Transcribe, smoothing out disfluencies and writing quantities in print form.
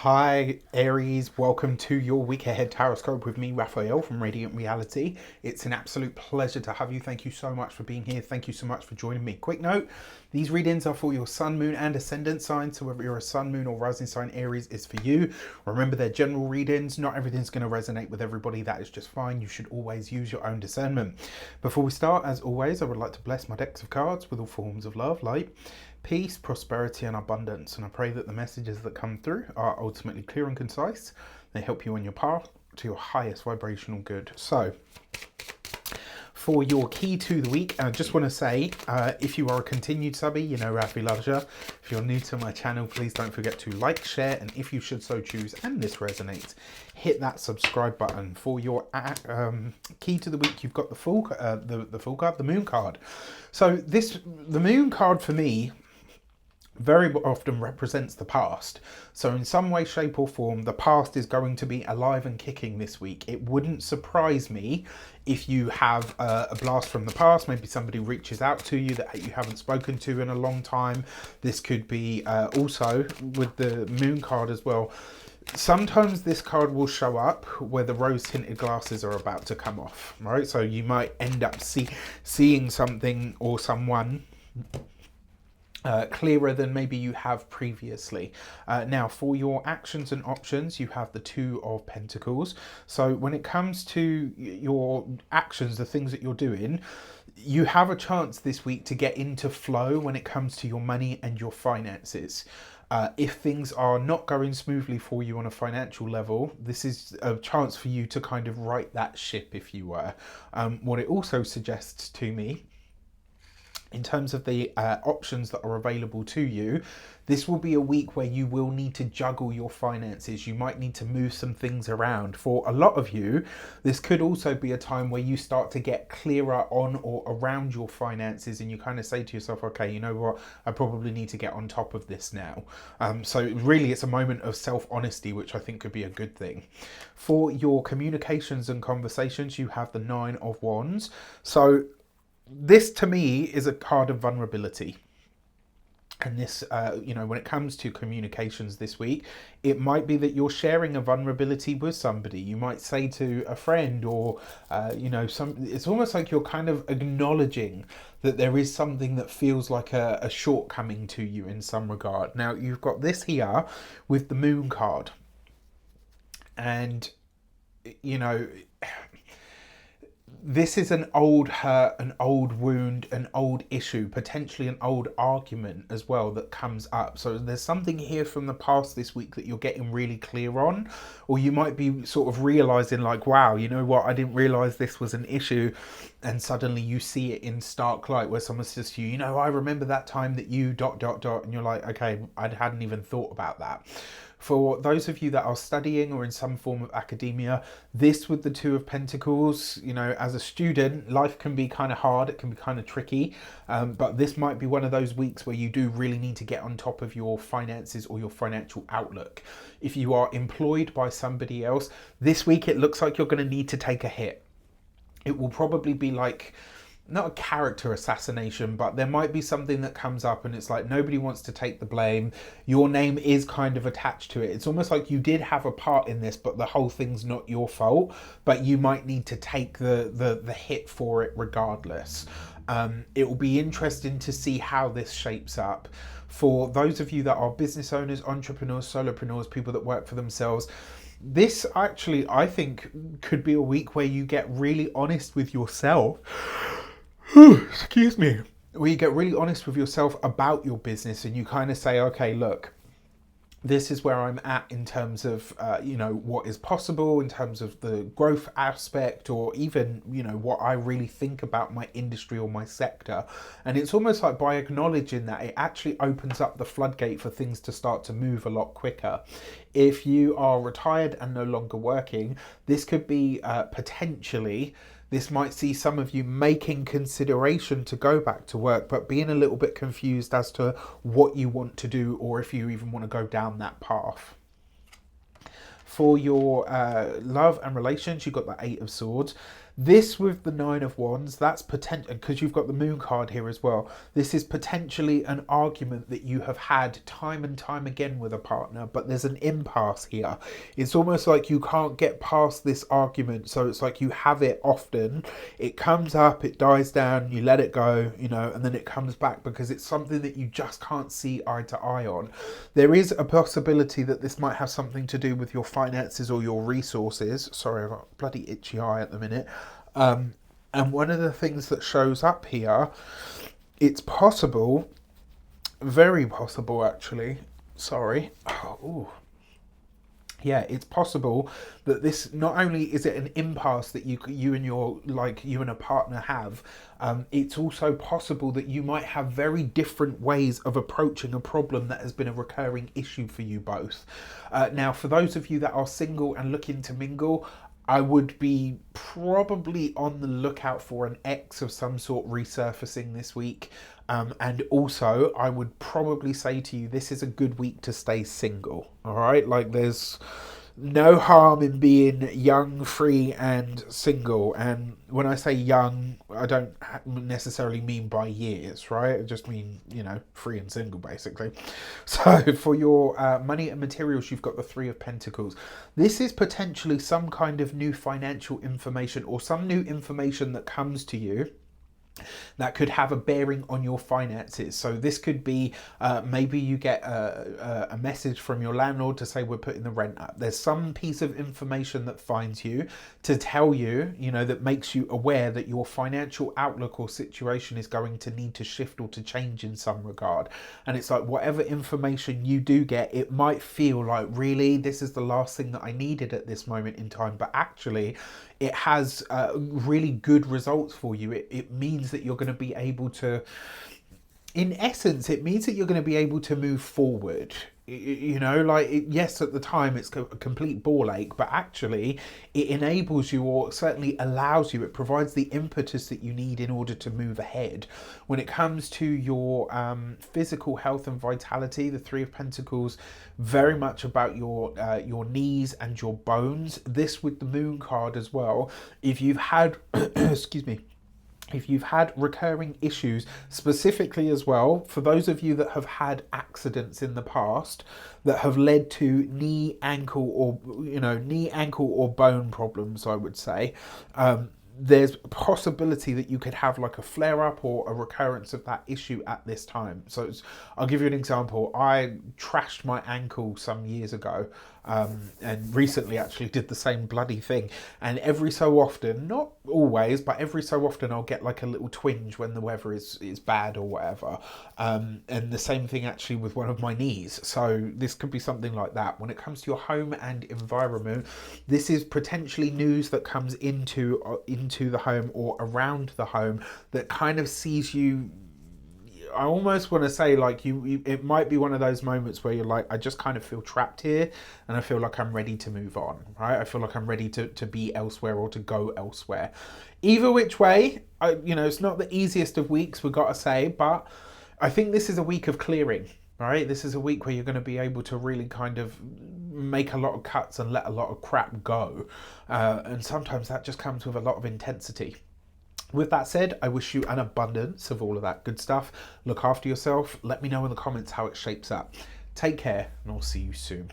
Hi Aries, welcome to your week ahead tarot with me, Raphael from Radiant Reality. It's an absolute pleasure to have you. Thank you so much for being here. Thank you so much for joining me. Quick note, these readings are for your sun, moon and ascendant sign. So whether you're a sun, moon or rising sign, Aries is for you. Remember, they're general readings. Not everything's going to resonate with everybody. That is just fine. You should always use your own discernment. Before we start, as always, I would like to bless my decks of cards with all forms of love, light, peace, prosperity and abundance, and I pray that the messages that come through are ultimately clear and concise. They help you on your path to your highest vibrational good. So for your key to the week, I just want to say, if you are a continued subby, you know Rafi loves you. If you're new to my channel, please don't forget to like, share, and if you should so choose and this resonates, hit that subscribe button. For your key to the week, you've got the full card, the moon card. So the moon card for me very often represents the past. So in some way, shape or form, the past is going to be alive and kicking this week. It wouldn't surprise me if you have a blast from the past. Maybe somebody reaches out to you that you haven't spoken to in a long time. This could be also with the moon card as well. Sometimes this card will show up where the rose tinted glasses are about to come off, right? So you might end up seeing something or someone clearer than maybe you have previously. Now, for your actions and options, you have the Two of Pentacles. So when it comes to your actions, the things that you're doing, you have a chance this week to get into flow when it comes to your money and your finances. If things are not going smoothly for you on a financial level, this is a chance for you to kind of right that ship, if you were. What it also suggests to me, in terms of the options that are available to you, this will be a week where you will need to juggle your finances. You might need to move some things around. For a lot of you, this could also be a time where you start to get clearer on or around your finances and you kind of say to yourself, okay, you know what, I probably need to get on top of this now. So really it's a moment of self-honesty, which I think could be a good thing. For your communications and conversations, you have the Nine of Wands. So this to me is a card of vulnerability. And this, when it comes to communications this week, it might be that you're sharing a vulnerability with somebody. You might say to a friend or, it's almost like you're kind of acknowledging that there is something that feels like a shortcoming to you in some regard. Now, you've got this here with the Moon card. And, this is an old hurt, an old wound, an old issue, potentially an old argument as well that comes up. So there's something here from the past this week that you're getting really clear on, or you might be sort of realizing like, wow, you know what, I didn't realize this was an issue. And suddenly you see it in stark light where someone says to you, I remember that time that you ... And you're like, okay, I hadn't even thought about that. For those of you that are studying or in some form of academia, this with the Two of Pentacles, as a student, life can be kind of hard. It can be kind of tricky. But this might be one of those weeks where you do really need to get on top of your finances or your financial outlook. If you are employed by somebody else, this week it looks like you're going to need to take a hit. It will probably be like, not a character assassination, but there might be something that comes up and it's like nobody wants to take the blame. Your name is kind of attached to it. It's almost like you did have a part in this, but the whole thing's not your fault, but you might need to take the hit for it regardless. It will be interesting to see how this shapes up. For those of you that are business owners, entrepreneurs, solopreneurs, people that work for themselves, this actually, I think, could be a week where you get really honest with yourself. Excuse me. Where you get really honest with yourself about your business and you kind of say, okay, look, this is where I'm at in terms of, what is possible in terms of the growth aspect or even, what I really think about my industry or my sector. And it's almost like by acknowledging that, it actually opens up the floodgate for things to start to move a lot quicker. If you are retired and no longer working, this could be potentially... This might see some of you making consideration to go back to work, but being a little bit confused as to what you want to do or if you even want to go down that path. For your love and relations, you've got the Eight of Swords. This with the Nine of Wands, that's potential, because you've got the Moon card here as well. This is potentially an argument that you have had time and time again with a partner, but there's an impasse here. It's almost like you can't get past this argument, so it's like you have it often. It comes up, it dies down, you let it go, you know, and then it comes back because it's something that you just can't see eye to eye on. There is a possibility that this might have something to do with your finances or your resources. Sorry, I've got a bloody itchy eye at the minute. And one of the things that shows up here, it's possible, very possible actually, sorry, yeah, it's possible that this, not only is it an impasse that you and your, like you and a partner have, it's also possible that you might have very different ways of approaching a problem that has been a recurring issue for you both. Now, for those of you that are single and looking to mingle, I would be probably on the lookout for an ex of some sort resurfacing this week. And also, I would probably say to you, this is a good week to stay single. All right, like there's no harm in being young, free, and single. And when I say young, I don't necessarily mean by years, right? I just mean, you know, free and single, basically. So for your money and materials, you've got the Three of Pentacles. This is potentially some kind of new financial information or some new information that comes to you that could have a bearing on your finances. So this could be maybe you get a message from your landlord to say we're putting the rent up. There's some piece of information that finds you to tell you, you know, that makes you aware that your financial outlook or situation is going to need to shift or to change in some regard. And it's like whatever information you do get, it might feel like, really, this is the last thing that I needed at this moment in time, but actually it has really good results for you. It means that you're going to be able to, in essence, it means that you're going to be able to move forward. You know, like, yes, at the time it's a complete ball ache, but actually it enables you, or certainly allows you, it provides the impetus that you need in order to move ahead. When it comes to your physical health and vitality, the Three of Pentacles, very much about your knees and your bones. This with the Moon card as well. If you've had, excuse me, if you've had recurring issues, specifically as well, for those of you that have had accidents in the past that have led to knee, ankle, or bone problems, I would say, there's a possibility that you could have like a flare-up or a recurrence of that issue at this time. So I'll give you an example. I trashed my ankle some years ago, and recently actually did the same bloody thing. And every so often, not always, but every so often I'll get like a little twinge when the weather is bad or whatever. And the same thing actually with one of my knees. So this could be something like that. When it comes to your home and environment, this is potentially news that comes into the home or around the home that kind of sees you. I almost want to say like you it might be one of those moments where you're like, I just kind of feel trapped here and I feel like I'm ready to move on, right? I feel like I'm ready to be elsewhere or to go elsewhere. Either which way, it's not the easiest of weeks, we've got to say, but I think this is a week of clearing, right? This is a week where you're going to be able to really kind of make a lot of cuts and let a lot of crap go. And sometimes that just comes with a lot of intensity. With that said, I wish you an abundance of all of that good stuff. Look after yourself. Let me know in the comments how it shapes up. Take care, and I'll see you soon.